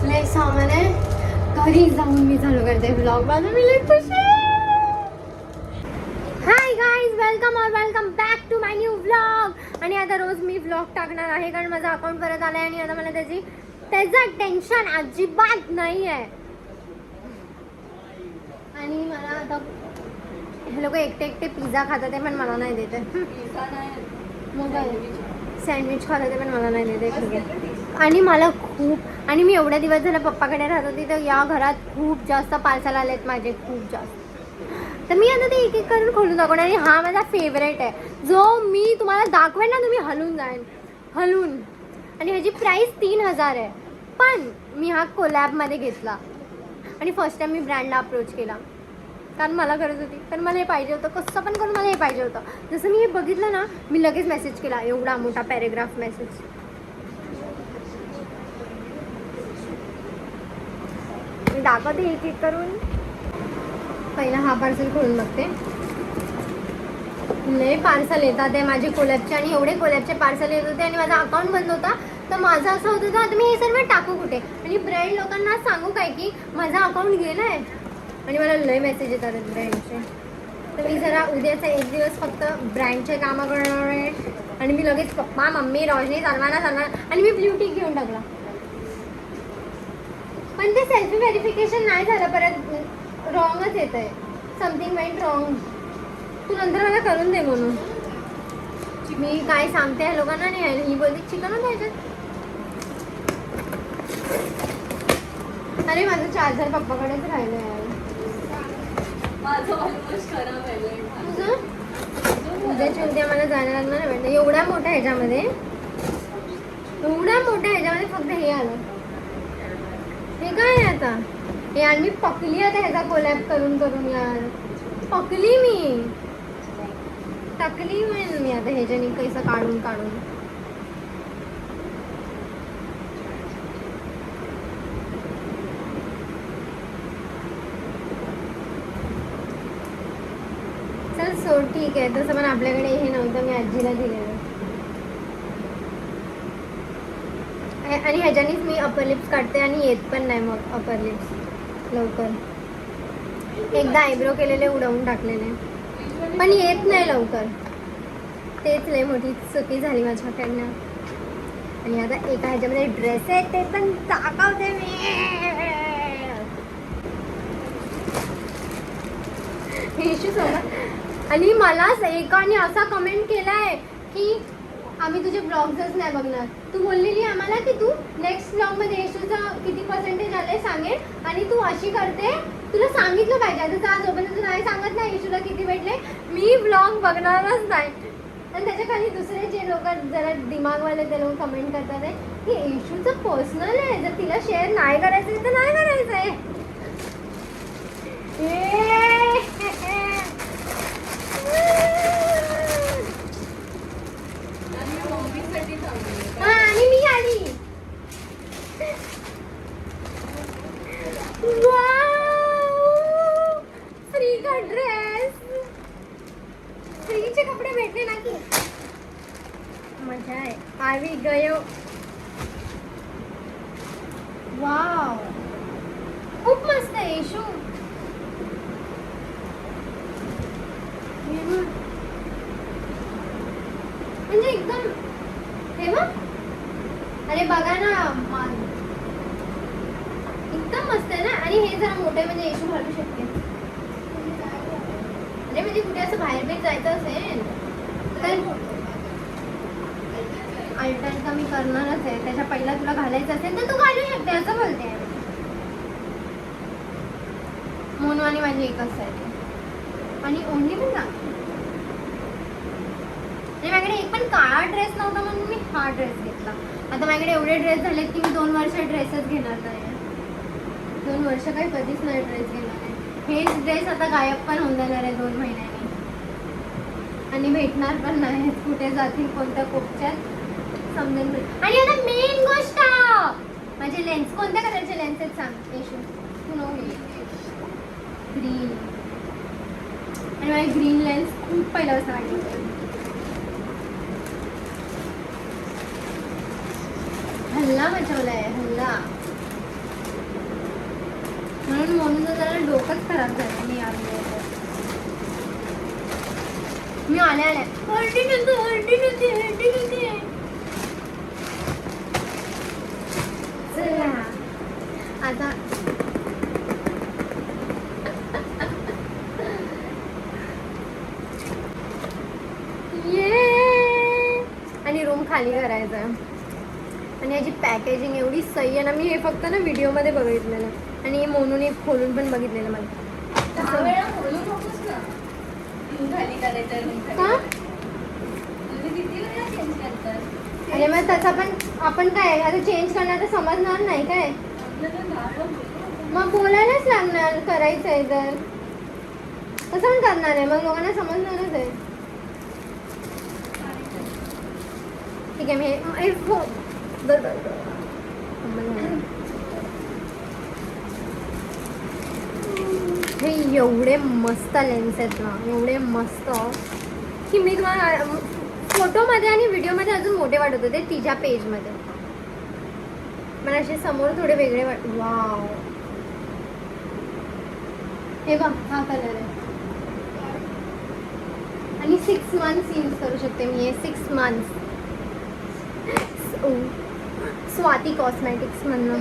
लय सामान आहे. घरी जाऊन मी चालू करते व्लॉग. माझं मी लय खुश आहे. Hi guys, welcome back to my new vlog. आणि आता रोज मी व्लॉग टाकणार आहे कारण माझं अकाउंट परत आलं आहे आणि आता मला त्याचं टेन्शन अजिबात नाही आहे. आणि मला आता हे लोक एकटे पिझ्झा खातात आहे पण मला नाही देते. मग सँडविच खात होते पण मला नाही देते. ठीक आहे. आणि मला खूप आणि मी एवढ्या दिवस झाला पप्पाकडे राहत होती तर या घरात खूप जास्त पार्सल आलेत माझे, खूप जास्त. तर मी आता ते एक एक करून खोलून दाखवणार. आणि हा माझा फेवरेट आहे जो मी तुम्हाला दाखवेन ना, तुम्ही हलून जाईल हलून. आणि ह्याची प्राईस 3000 आहे. पण मी हा कोलॅबमध्ये घेतला आणि फर्स्ट टाइम मी ब्रँडला अप्रोच केला कारण मला गरज होती, कारण मला हे पाहिजे होतं. कसं पण करून मला हे पाहिजे होतं. जसं मी हे बघितलं ना, मी लगेच मेसेज केला, एवढा मोठा पॅरेग्राफ मेसेज. मी दाखवते एक एक करून. पहिला हा पार्सल खोलून बघते. लय पार्सल येतात ते माझे कोलॅबचे आणि एवढे कोलॅबचे पार्सल येत होते आणि माझा अकाउंट बंद होता. तर माझं असं होत होतं आता मी हे सर्व टाकू कुठे. आणि ब्रँड लोकांना सांगू काय की माझा अकाउंट गेला आहे. आणि मला लय मेसेज येतात ब्रँडचे. तर मी जरा उद्याचा एक दिवस फक्त ब्रँडचे कामं करणार आहे. आणि मी लगेच पप्पा मम्मी रोशनी सलमाना आणि मी ब्ल्यूटिक घेऊन टाकला. पण ते सेल्फी व्हेरिफिकेशन नाही झालं, परत रॉंगच येत आहे. Something went wrong. तू नंतर मला करून दे म्हणून. मी काय सांगते ह्या लोकांना नाही. ही बोलते चिकन द्यायचं. अरे माझं चार्जर पप्पाकडेच राहिलं यार. तुझं उद्या मला जायला लागणार आहे. एवढ्या मोठ्या ह्याच्यामध्ये फक्त हे आलं. हे काय आहे आता यार. मी पकली आता ह्याचा कोलॅब करून यार. पकली मी टाकली मी आता ह्याच्याने कैसा काढून चल सोड. ठीक आहे. तसं पण आपल्याकडे हे नव्हतं, मी आजीला दिलेलं. आणि ह्याच्यानेच मी अपर लिप्स काढते आणि येत पण नाही मग अपर लिप्स लवकर. एकदा आयब्रो केलेले उडवून टाकलेले पण येत नाही लवकर. तेच लय मोठी चुकी झाली माझ्याकडनं. आणि आता एका ह्याच्यामध्ये ड्रेस आहे ते पण दाखवते मी. आणि मला एकाने असा कमेंट केलाय की आम्ही तुझे ब्लॉग्सच नाही बघणार. तू बोललेली आम्हाला की तू नेक्स्ट ब्लॉगमध्ये येशूचं किती पर्सेंटेज आले सांगेल आणि तू अशी करते. तुला सांगितलं पाहिजे. आता जोपर्यंत तू नाही सांगत नाही येशूला किती भेटले मी ब्लॉग बघणारच नाही. आणि त्याच्या खाली दुसरे जे लोक जरा दिमागवाले ते लोक कमेंट करतात आहे की येशूचं पर्सनल आहे, जर तिला शेअर नाही करायचं तर नाही करायचं आहे. आणि मी आली. फ्री का ड्रेस, फ्रीचे कपडे भेटले ना की मजा आहे. आवी गयो. वाव खूप मस्त आहे येशू. म्हणजे एकदम हे बघ. अरे बघा ना एकदम मस्त आहे ना. आणि हे जरा मोठे म्हणजे येशू घालू शकते. अरे म्हणजे कुठे असं बाहेर बीर जायचं असेल तर अल्टर तर मी करणारच आहे. त्याच्या पहिला तुला घालायचं असेल तर तू घालू शकते असं बोलते. मोनू आणि माझी एकच आहे. आणि ओढणी पण ना माझ्याकडे एक पण काळा ड्रेस नव्हता म्हणून मी हा ड्रेस घेतला. आता माझ्याकडे एवढे ड्रेस झालेत की मी 2 वर्ष ड्रेसच घेणार नाही. 2 वर्ष काही कधीच नाही ड्रेस घेणार आहे. हेच ड्रेस आता गायब पण होऊन जाणार आहे 2 महिन्यांनी. आणि भेटणार पण नाही. कुठे जातील कोणत्या कोपच्यात समजेल. आणि आता मेन गोष्ट माझे लेन्स कोणत्या कलरचे लेन्स आहेत सांग येशू. तू नो ग्रीन. आणि मला ग्रीन लेन्स खूप पहिल्यापासून वाटलं. हल्ला मचवलाय हल्ला. डोकंच खराब झालं मी आले मी आले हळदी नव्हती चला आता आणि रूम खाली करायचा आणि याची पॅकेजिंग एवढी सही आहे ना. मी हे फक्त ना व्हिडिओमध्ये बघितलेलं आणि हे मोनूने खोलून पण बघितलेलं मला. अरे मग तसा पण आपण काय आता चेंज करणार तर समजणार नाही काय. मग बोलायलाच लागणार करायचं आहे तर कसं पण करणार आहे मग लोकांना समजणारच आहे. ठीक आहे मी हे एवढे मस्त लेन्स आहेत ना एवढे मस्त की मी तुम्हाला फोटोमध्ये आणि व्हिडिओमध्ये अजून मोठे वाटत होते तिच्या पेजमध्ये. मला असे समोर थोडे वेगळे वाट. वाव हे बघ हा कलर आहे आणि 6 months यूज करू शकते मी हे 6 months. स्वाती कॉस्मेटिक्स म्हणून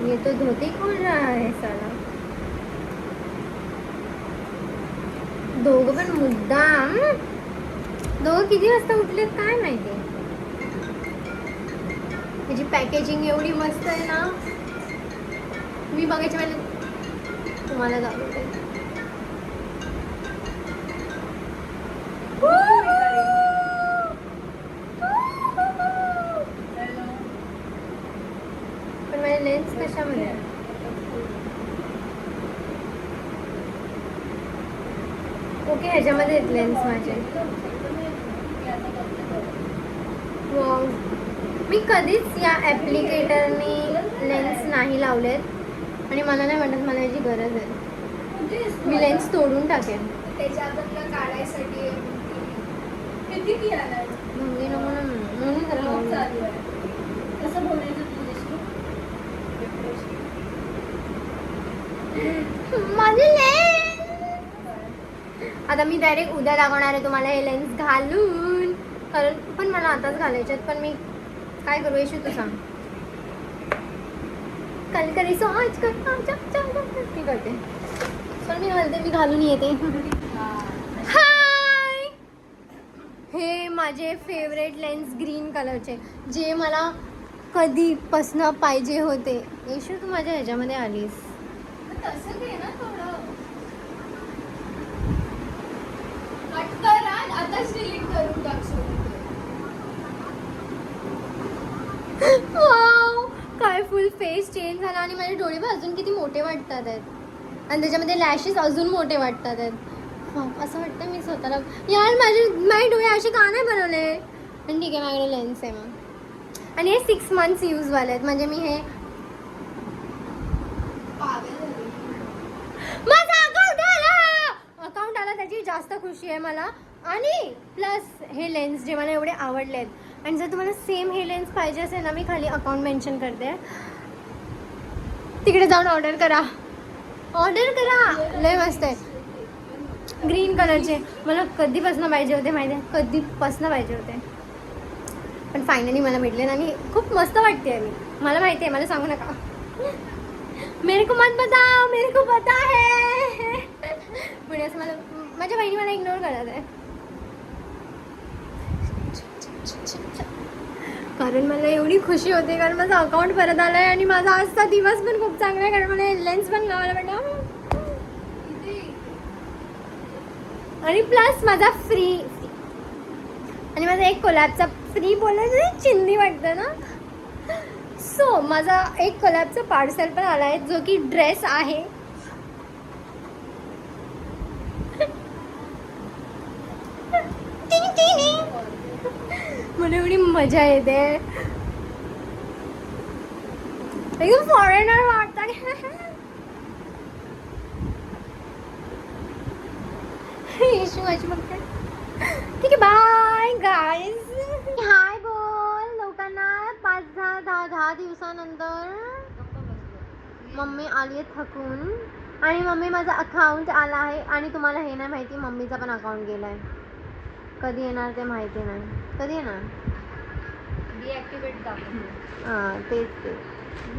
ये तो धोती खोल रहा है साला. दोघं पण मुद्दाम दोघं किती वाजता उठलेत काय माहिती. त्याची पॅकेजिंग एवढी मस्त आहे ना मी बघायची म्हणजे तुम्हाला दाखवते. पण माझे लेन्स कशामध्ये ओके ह्याच्यामध्ये आहेत लेन्स माझे. मी कधीच या ॲप्लिकेटरनी लेन्स नाही लावलेत आणि मला नाही वाटत मला याची गरज आहे. मी लेन्स तोडून टाकेन त्याच्याबद्दल काढायसाठी किती आलाय म्हणजे नको ना म्हणून चालू आहे. कसं बोलायचं तुझ्याशी माझे लेन्स आता मी डायरेक्ट उद्या दाखवणार आहे तुम्हाला हे लेन्स घालून. कारण पण मला आताच घालायच्यात पण मी काय करू येशू तू सांग. कल करी सो आज मी करते पण मी घालते मी घालून येते. हाय हे माझे फेवरेट लेन्स ग्रीन कलरचे जे मला कधीपासनं पाहिजे होते. येशू तू माझ्या ह्याच्यामध्ये आलीस तसं घे ना थोडं कट कर आताच डिलीट करून टाक. वाव काय फुल फेस चेंज झाला आणि माझे डोळे पण अजून किती मोठे वाटतात आहेत आणि त्याच्यामध्ये लॅशेस अजून मोठे वाटतात आहेत. असं वाटतं मी स्वतःला यार माझे डोळे असे का नाही बनवले. पण ठीक आहे माझ्याकडे लेन्स आहे मग आणि हे 6 months यूजवाले आहेत म्हणजे मी हे माझा अकाउंट आला त्याची जास्त खुशी आहे मला. आणि प्लस हे लेन्स जे मला एवढे आवडले आहेत आणि जर तुम्हाला सेम हे लेन्स पाहिजे असेल ना मी खाली अकाउंट मेन्शन करते तिकडे जाऊन ऑर्डर करा लय मस्त आहे. ग्रीन कलरचे मला कधीपासून पाहिजे होते माहिती आहे कधीपासून पाहिजे होते पण फायनली मला भेटले ना. मी खूप मस्त वाटते आहे मला माहिती आहे मला सांगू नका. मेरे को मत बताओ मेरे को पता है म्हणजे असं मला माझ्या बहिणी मला इग्नोर करत आहे कारण मला एवढी खुशी होते कारण माझं अकाउंट परत आलं आहे आणि माझा आजचा दिवस पण खूप चांगला आहे कारण मला लेन्स पण लावायला भेटला आणि प्लस माझा फ्री आणि माझा एक कोलॅबचा फ्री बोलायचं चिंदी वाटतं ना. सो माझा एक कोलॅबचा पार्सल पण आला आहे जो की ड्रेस आहे. मला एवढी मजा येते एकदम फॉरेनर वाटतं. येशू माझी बघते. ठीक आहे बाय गाईज. हाय बोल लोकांना 5 दिवसानंतर मम्मी आली आहे थकून आणि मम्मी माझा अकाउंट आला आहे आणि तुम्हाला हे नाही माहिती मम्मीचा पण अकाउंट गेला आहे. कधी येणार ते माहिती नाही. कधी येणार? डिॲक्टिवेट दाखवतो. हां तेच ते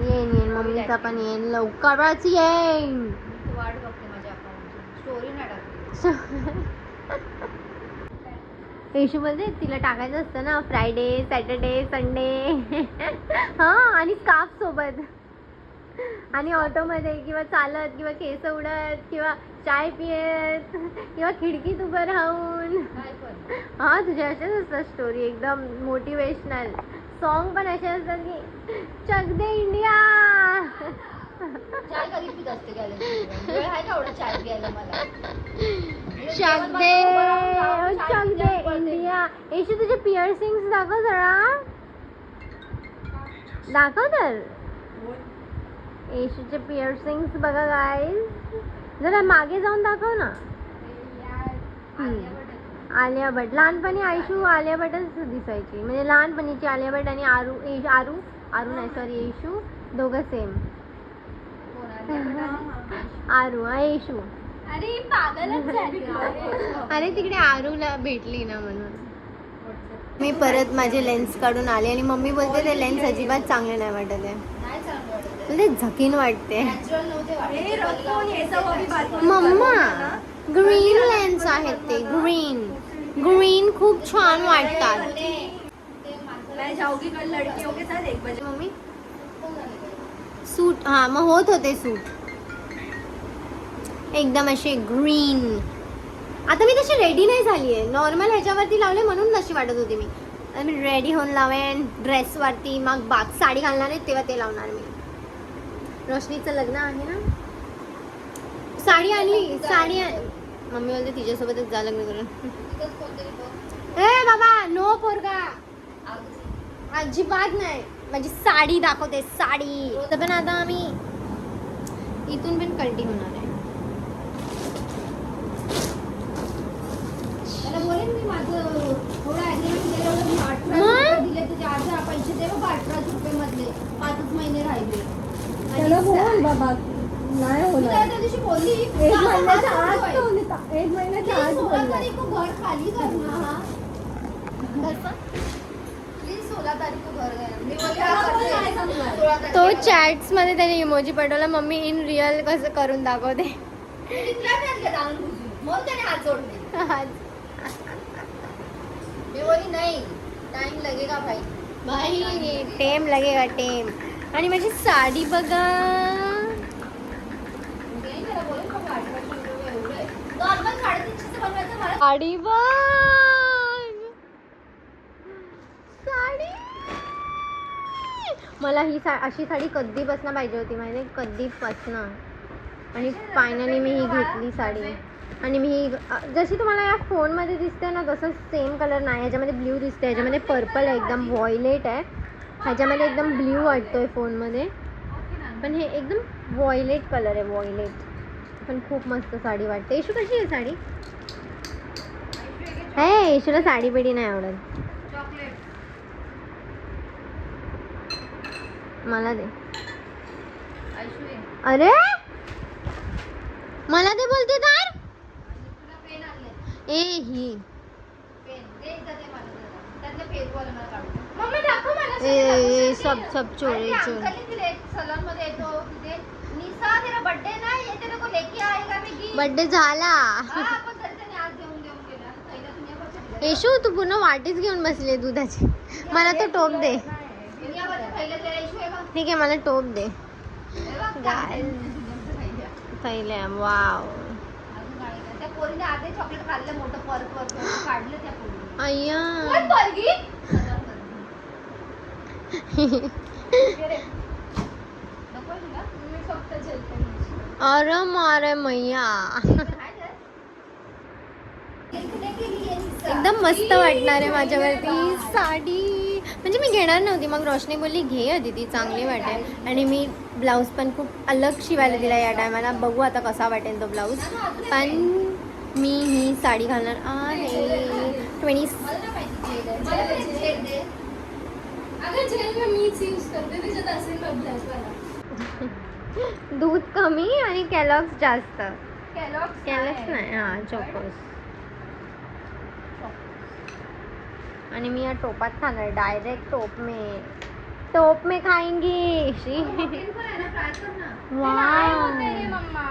येईन मम्मीचा पण येईन लवकरच येईन. वाट बघते माझ्या अकाउंटची. स्टोरी नाही टाकली. येशू बोलते तिला टाकायचं असतं ना फ्रायडे सॅटर्डे संडे हां आणि स्कार्फ सोबत आणि ऑटोमध्ये किंवा चालत किंवा केस उडत किंवा चाय पियत किंवा खिडकीत उभं राहून. हां तुझ्या अशाच असतात स्टोरी एकदम मोटिवेशनल. सॉन्ग पण असे असतात की चक दे इंडिया. चाय कधी पित असते वेळ आहे का एवढा चाय प्यायला मला. चक दे इंडिया. येशू तुझे पिअर्सिंग्स दाखव जरा. दाखव तर येशूचे पिअर्सिंग्स बघा गाईज. जरा मागे जाऊन दाखव ना. आलिया भट. लहानपणी आयशू आलिया भटच दिसायची. म्हणजे लहानपणीची आलिया भट आणि आरू नाही सॉरी येशू दोघं सेम. आरू येशू. अरे पागलच झाली. अरे तिकडे आरूला भेटली ना म्हणून. मी परत माझे लेन्स काढून आले आणि मम्मी बोलते ते लेन्स अजिबात चांगले नाही वाटत आहे. नाही चांगलं वाटत. म्हणजे झकीन वाटते. नॅचरल नव्हते वाटत. मम्मा ग्रीन लेन्स आहेत ते ग्रीन खूप छान वाटतात. मम्मी सूट हां मग होत होते सूट एकदम असे ग्रीन. आता मी तशी रेडी नाही झाली आहे. नॉर्मल ह्याच्यावरती लावले म्हणून तशी वाटत होती मी. आता मी रेडी होऊन लावेन ड्रेसवरती मग साडी घालणार आहे तेव्हा ते लावणार मी. रोशनीचं लग्न आहे ना. साडी आणली मम्मी बोलते तिच्यासोबतच जा लग्न करून. ए बाबा नो पोरगा अजिबात नाही. माझी साडी दाखवते साडी. तर पण आता आम्ही इथून पण कल्टी होणार आहे. बोलेन मी माझं थोडं ॲग्रीमेंट केलं दिले तुझे 18 पैसे दे बघ 18 रुपये मधले 5 महिने राहिले. त्याला बोल बाबा नाही होणार. त्या दिवशी बोलली एक महिन्याच्या आत बोलला. घर खाली करना हा प्लीज 16 तारीख को घर गया. मी बोलली तो चॅट्स मध्ये त्याने इमोजी पाठवला. मम्मी इन रिअल कसं करून दाखवते. मग त्याने हात जोडले. मी बोली नाही टाइम लगेगा भाई टेम लगेगा टेम. आणि माझी साडी बघा. नॉर्मल 350 बनवायचं मला. साडी बघ साडी. मला ही अशी साडी कधीपासून पाहिजे होती माहिती आहे कधीपासून. आणि फायनली मी ही घेतली साडी. आणि मी ही जशी तुम्हाला या फोनमध्ये दिसते ना तसं सेम कलर नाही. ह्याच्यामध्ये ब्ल्यू दिसते ह्याच्यामध्ये पर्पल आहे एकदम व्हायलेट आहे. ह्याच्यामध्ये एकदम ब्ल्यू वाटतोय फोनमध्ये पण हे एकदम व्हायलेट कलर आहे व्हायलेट. पण खूप मस्त साडी वाटते. येशू कशी आहे साडी? हे येशूला साडी बिडी नाही आवडत. मला दे. अरे मला ते बोलते तर ए ही ए सब चोरी बर्थडे झाला. येशू तू पूर्ण वाटीच घेऊन बसली दुधाची. मला तो टोप दे. ठीक आहे मला टोप दे. पहिले वाव चॉकलेट खाल्लं मोठं पर्क काढलं त्या पोरीने. अय्या अरे मारे मैया एकदम मस्त वाटणार आहे माझ्यावरती साडी. म्हणजे मी घेणार नव्हती मग रोशनी बोलली घे आधी ती चांगली वाटेल. आणि मी ब्लाऊज पण खूप अलग शिवायला दिला या टायमाला. बघू आता कसा वाटेल तो ब्लाऊज. पण मी ही साडी घालणार आहे 20. अगं जेल में मीच यूज करते त्याच्यात असेल बघ ब्लॅशवाला. दूध कमी आणि कॅलॉग्स जास्त. कॅलॉग्स कॅलॉग्स नाही, हां चोकोस. आणि मी या टोपात खाणार डायरेक्ट टोप में खाएंगी. शी वाव. मम्मा